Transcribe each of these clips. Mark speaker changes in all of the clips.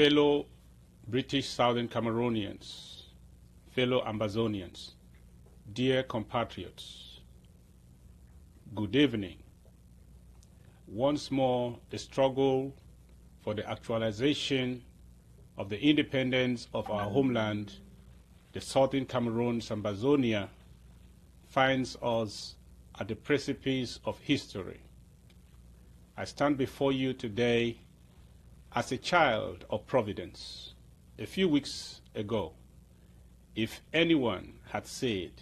Speaker 1: fellow British Southern Cameroonians, fellow Ambazonians, dear compatriots, good evening. Once more, the struggle for the actualization of the independence of our homeland, the Southern Cameroon's Ambazonia, finds us at the precipice of history. I stand before you today as a child of Providence. A few weeks ago, if anyone had said,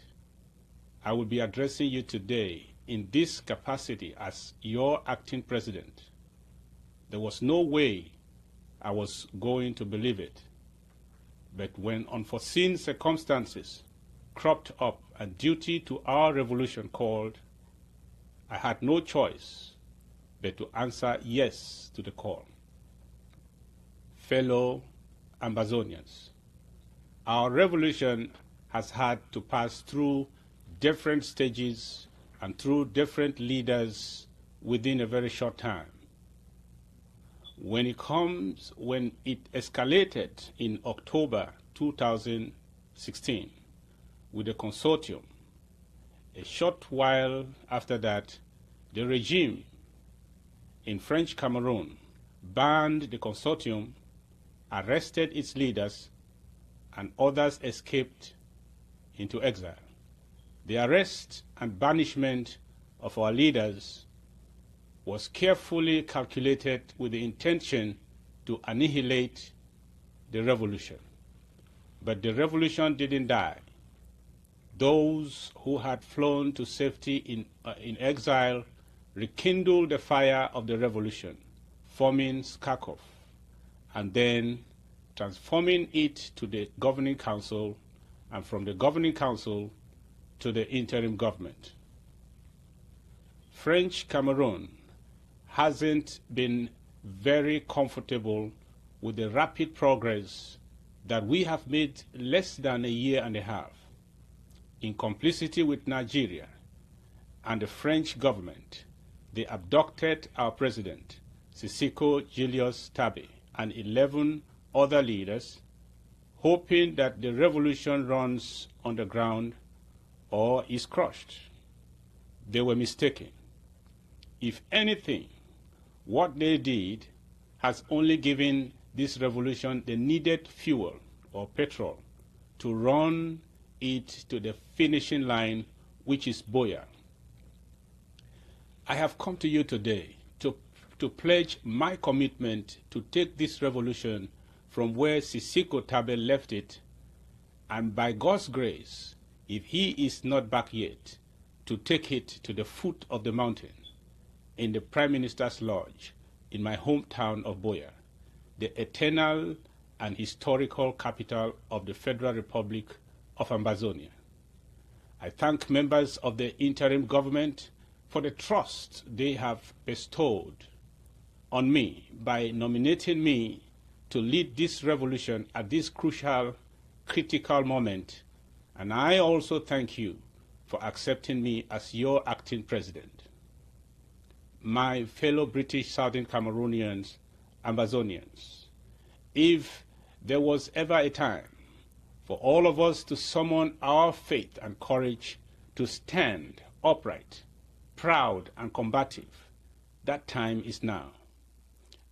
Speaker 1: I will be addressing you today in this capacity as your acting president, there was no way I was going to believe it. But when unforeseen circumstances cropped up and duty to our revolution called, I had no choice but to answer yes to the call. Fellow Ambazonians, our revolution has had to pass through different stages and through different leaders within a very short time. When it escalated in October 2016 with the consortium, a short while after that, the regime in French Cameroon banned the consortium, arrested its leaders, and others escaped into exile. The arrest and banishment of our leaders was carefully calculated with the intention to annihilate the revolution. But the revolution didn't die. Those who had flown to safety in exile rekindled the fire of the revolution, forming Sako, and then transforming it to the governing council, and from the governing council to the interim government. French Cameroon hasn't been very comfortable with the rapid progress that we have made less than a year and a half. In complicity with Nigeria and the French government, they abducted our president, Sako Julius Tabe, and 11 other leaders, hoping that the revolution runs underground or is crushed. They were mistaken. If anything, what they did has only given this revolution the needed fuel or petrol to run it to the finishing line, which is Boya. I have come to you today to pledge my commitment to take this revolution from where Sako Tabe left it, and by God's grace, if he is not back yet, to take it to the foot of the mountain in the Prime Minister's Lodge in my hometown of Boya, the eternal and historical capital of the Federal Republic of Ambazonia. I thank members of the interim government for the trust they have bestowed on me by nominating me to lead this revolution at this crucial, critical moment, and I also thank you for accepting me as your acting president. My fellow British Southern Cameroonians, Ambazonians, if there was ever a time for all of us to summon our faith and courage to stand upright, proud and combative, that time is now.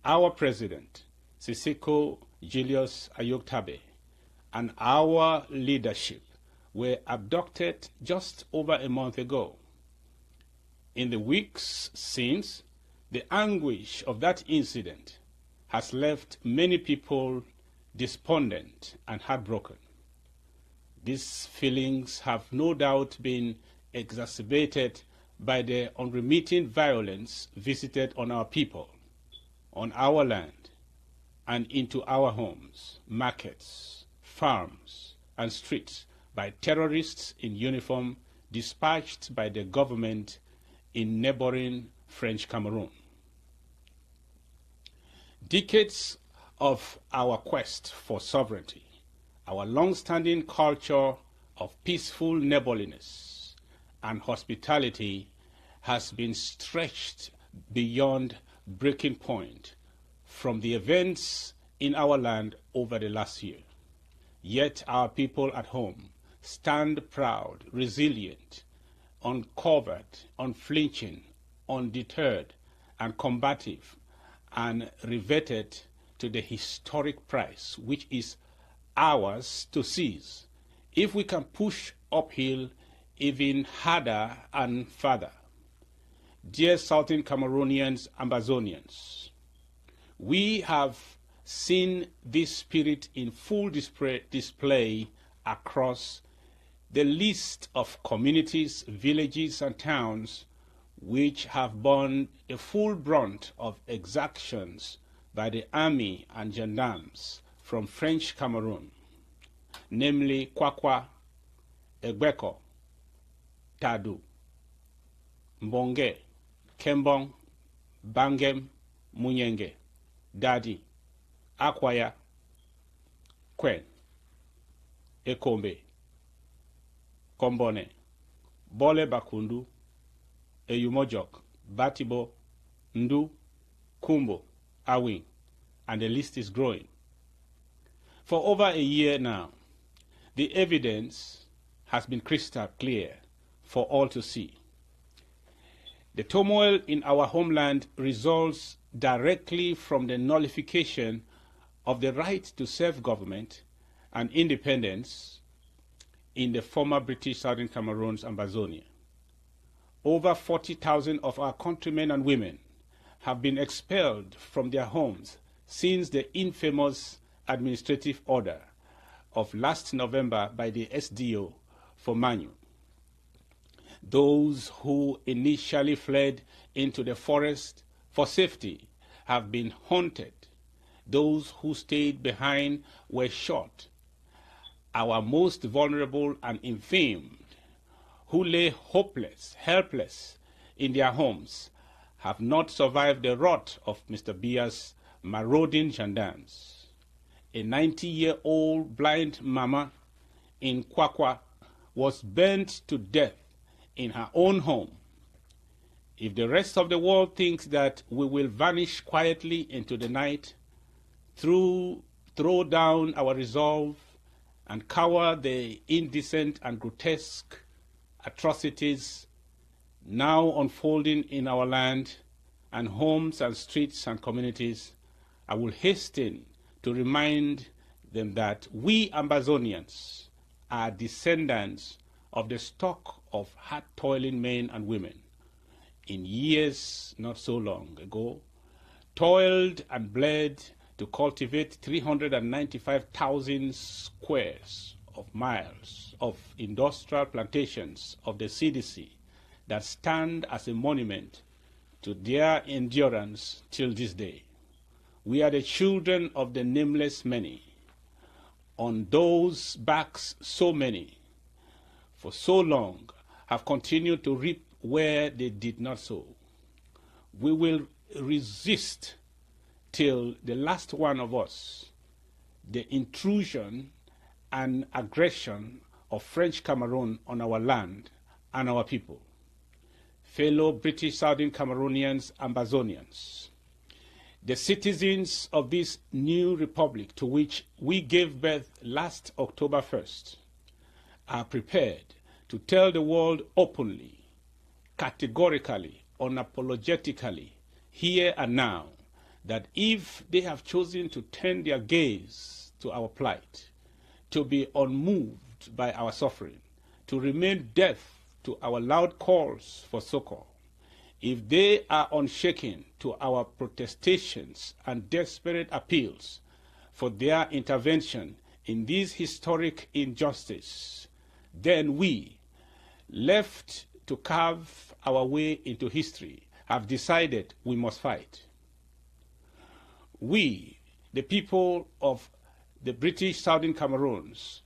Speaker 1: Our president, Sako Julius Tabe, and our leadership were abducted just over a month ago. In the weeks since, the anguish of that incident has left many people despondent and heartbroken. These feelings have no doubt been exacerbated by the unremitting violence visited on our people, on our land, and into our homes, markets, farms, and streets by terrorists in uniform dispatched by the government in neighboring French Cameroon. Decades of our quest for sovereignty, our long-standing culture of peaceful neighborliness and hospitality has been stretched beyond breaking point from the events in our land over the last year. Yet our people at home stand proud, resilient, uncovered, unflinching, undeterred, and combative, and riveted to the historic prize which is ours to seize, if we can push uphill even harder and farther. Dear Southern Cameroonians, Ambazonians, we have seen this spirit in full display across the list of communities, villages, and towns which have borne the full brunt of exactions by the army and gendarmes from French Cameroon, namely Kwakwa, Egbeko, Tadu, Mbonge, Kembong, Bangem, Munyenge, Dadi, Akwaya, Kwen, Ikome, Kombone, Bole Bakundu, Eyumojok, Batibo, Ndu, Kumbo, Awing, and the list is growing. For over a year now, the evidence has been crystal clear for all to see. The turmoil in our homeland results directly from the nullification of the right to self-government and independence in the former British Southern Cameroon's Ambazonia. Over 40,000 of our countrymen and women have been expelled from their homes since the infamous administrative order of last November by the SDO for Manu. Those who initially fled into the forest for safety have been hunted. Those who stayed behind were shot. Our most vulnerable and infamed, who lay hopeless, helpless in their homes, have not survived the wrath of Mr. Bia's marauding gendarmes. A 90-year-old blind mama in Kwakwa was burnt to death in her own home. If the rest of the world thinks that we will vanish quietly into the night, throw down our resolve and cower the indecent and grotesque atrocities now unfolding in our land and homes and streets and communities, I will hasten to remind them that we Ambazonians are descendants of the stock of hard-toiling men and women in years not so long ago, toiled and bled to cultivate 395,000 squares of miles of industrial plantations of the CDC that stand as a monument to their endurance till this day. We are the children of the nameless many. On those backs so many, for so long, have continued to reap where they did not sow. We will resist till the last one of us the intrusion and aggression of French Cameroon on our land and our people. Fellow British Southern Cameroonians, Ambazonians, the citizens of this new republic to which we gave birth last October 1st are prepared to tell the world openly, categorically, unapologetically, here and now, that if they have chosen to turn their gaze to our plight, to be unmoved by our suffering, to remain deaf to our loud calls for succor, if they are unshaken to our protestations and desperate appeals for their intervention in this historic injustice, then we, left to carve our way into history, have decided we must fight. We, the people of the British Southern Cameroons,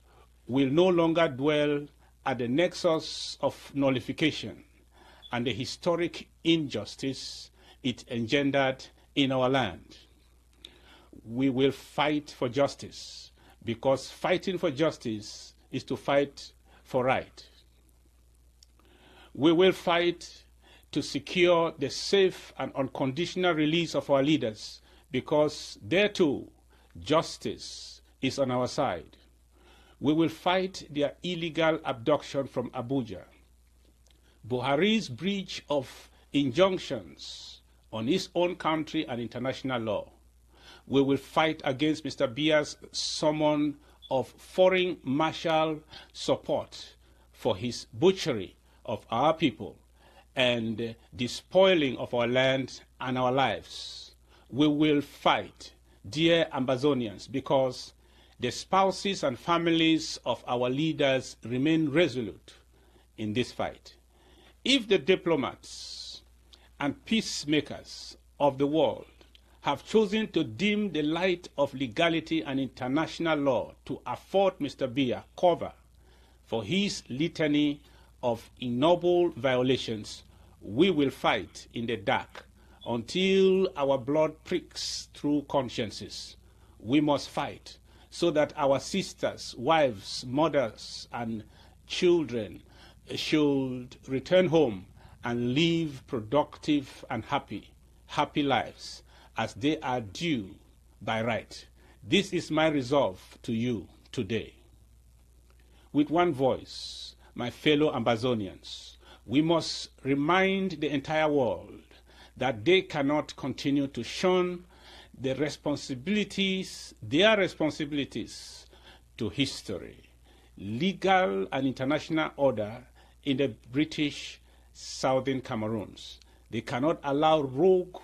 Speaker 1: will no longer dwell at the nexus of nullification and the historic injustice it engendered in our land. We will fight for justice, because fighting for justice is to fight for right. We will fight to secure the safe and unconditional release of our leaders, because there too Justice is on our side. We will fight their illegal abduction from Abuja. Buhari's breach of injunctions on his own country and international law. We will fight against Mr. Biya's summon of foreign martial support for his butchery of our people and the spoiling of our land and our lives. We will fight, dear Ambazonians, because the spouses and families of our leaders remain resolute in this fight. If the diplomats and peacemakers of the world have chosen to dim the light of legality and international law to afford Mr. Biya cover for his litany of ignoble violations, we will fight in the dark until our blood pricks through consciences. We must fight so that our sisters, wives, mothers, and children should return home and live productive and happy lives as they are due by right. This is my resolve to you today. With one voice, my fellow Ambazonians, we must remind the entire world that they cannot continue to shun their responsibilities to history, legal and international order in the British Southern Cameroons. They cannot allow rogue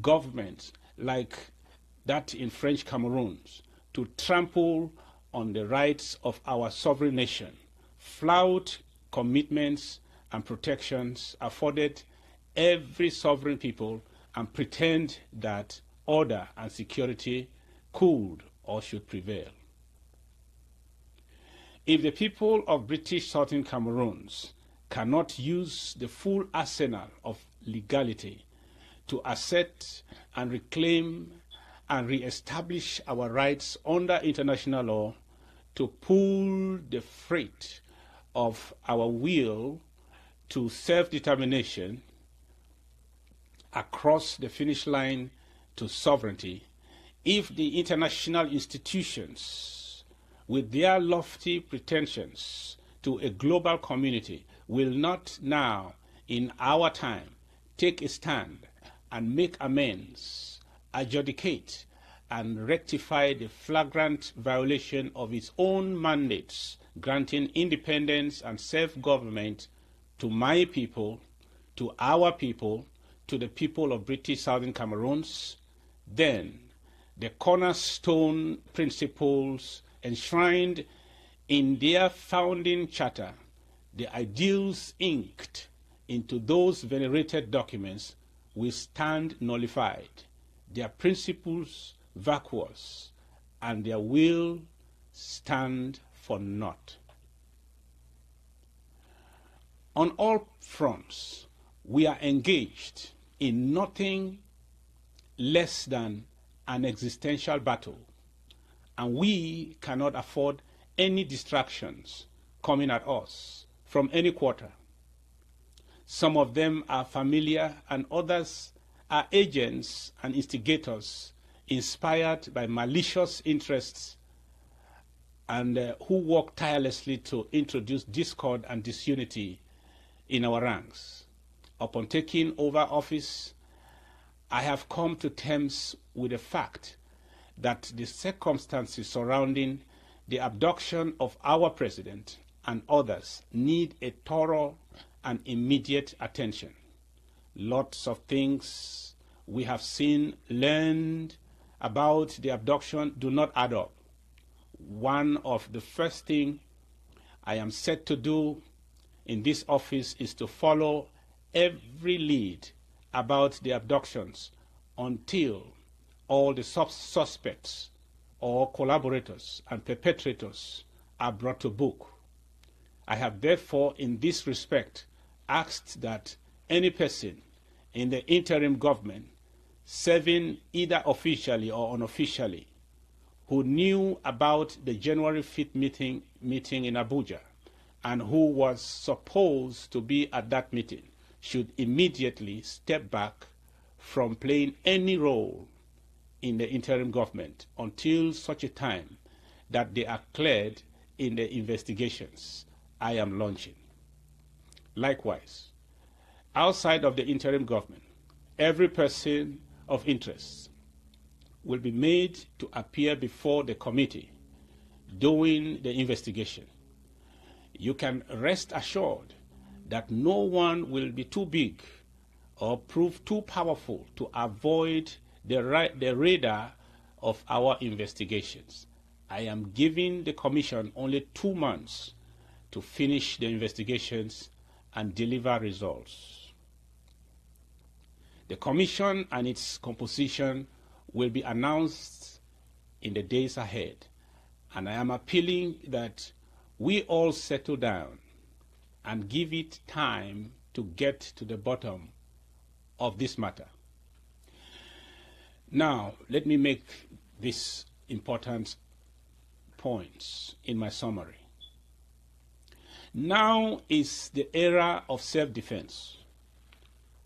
Speaker 1: governments like that in French Cameroons to trample on the rights of our sovereign nation, flout commitments and protections afforded every sovereign people, and pretend that order and security could or should prevail. If the people of British Southern Cameroons cannot use the full arsenal of legality to assert and reclaim and re-establish our rights under international law, to pull the freight of our will to self-determination across the finish line to sovereignty, if the international institutions, with their lofty pretensions to a global community, will not now, in our time, take a stand and make amends, adjudicate, and rectify the flagrant violation of its own mandates, granting independence and self-government to my people, to our people, to the people of British Southern Cameroons, then the cornerstone principles enshrined in their founding charter, the ideals inked into those venerated documents, will stand nullified, their principles vacuous, and their will stand for naught. On all fronts, we are engaged in nothing less than an existential battle, and we cannot afford any distractions coming at us from any quarter. Some of them are familiar, and others are agents and instigators inspired by malicious interests and who work tirelessly to introduce discord and disunity in our ranks. Upon taking over office, I have come to terms with the fact that the circumstances surrounding the abduction of our president and others need a thorough and immediate attention. Lots of things we have seen, learned about the abduction do not add up. One of the first things I am set to do in this office is to follow every lead about the abductions until all the suspects or collaborators and perpetrators are brought to book. I have therefore, in this respect, asked that any person in the interim government serving either officially or unofficially who knew about the January 5th meeting in Abuja and who was supposed to be at that meeting should immediately step back from playing any role in the interim government until such a time that they are cleared in the investigations I am launching. Likewise, outside of the interim government, every person of interest will be made to appear before the committee during the investigation. You can rest assured that no one will be too big or prove too powerful to avoid the radar of our investigations. I am giving the Commission only 2 months to finish the investigations and deliver results. The Commission and its composition will be announced in the days ahead, and I am appealing that we all settle down and give it time to get to the bottom of this matter. Now, let me make these important points in my summary. Now is the era of self-defense,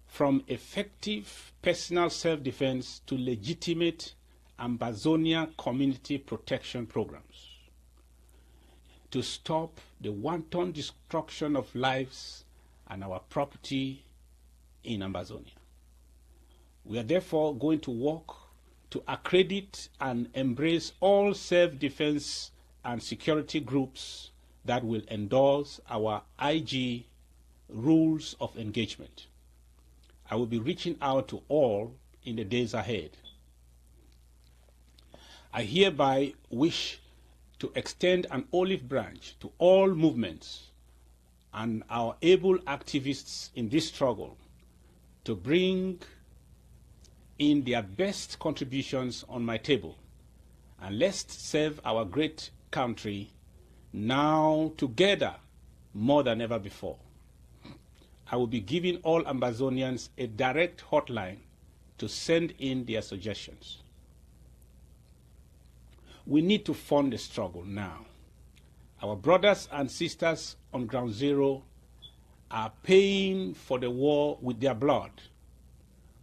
Speaker 1: from effective personal self-defense to legitimate Ambazonia community protection programs, to stop the wanton destruction of lives and our property in Ambazonia. We are therefore going to work to accredit and embrace all self-defense and security groups that will endorse our IG rules of engagement. I will be reaching out to all in the days ahead. I hereby wish to extend an olive branch to all movements and our able activists in this struggle to bring in their best contributions on my table, and let's serve our great country now together more than ever before. I will be giving all Ambazonians a direct hotline to send in their suggestions. We need to fund the struggle now. Our brothers and sisters on Ground Zero are paying for the war with their blood.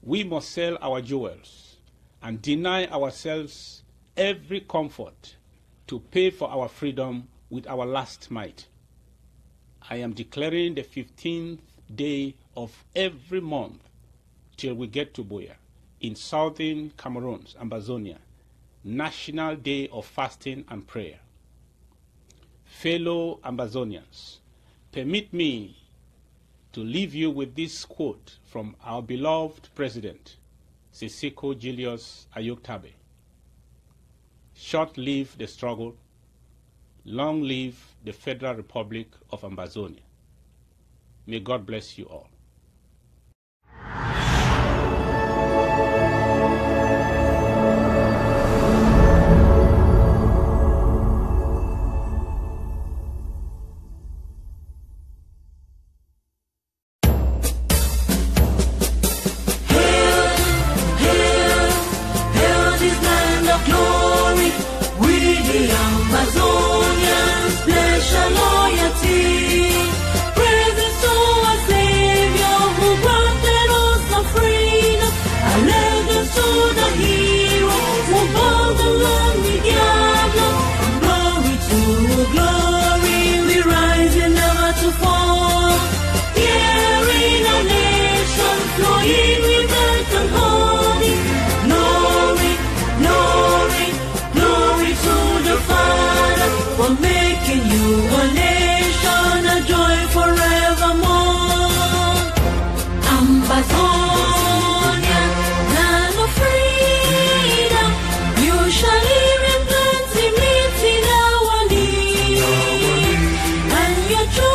Speaker 1: We must sell our jewels and deny ourselves every comfort to pay for our freedom with our last might. I am declaring the 15th day of every month till we get to Buea in southern Cameroon, Ambazonia, National Day of Fasting and Prayer. Fellow Ambazonians, permit me to leave you with this quote from our beloved President, Sako Julius Ayoktabe. Short live the struggle, long live the Federal Republic of Ambazonia. May God bless you all.
Speaker 2: Your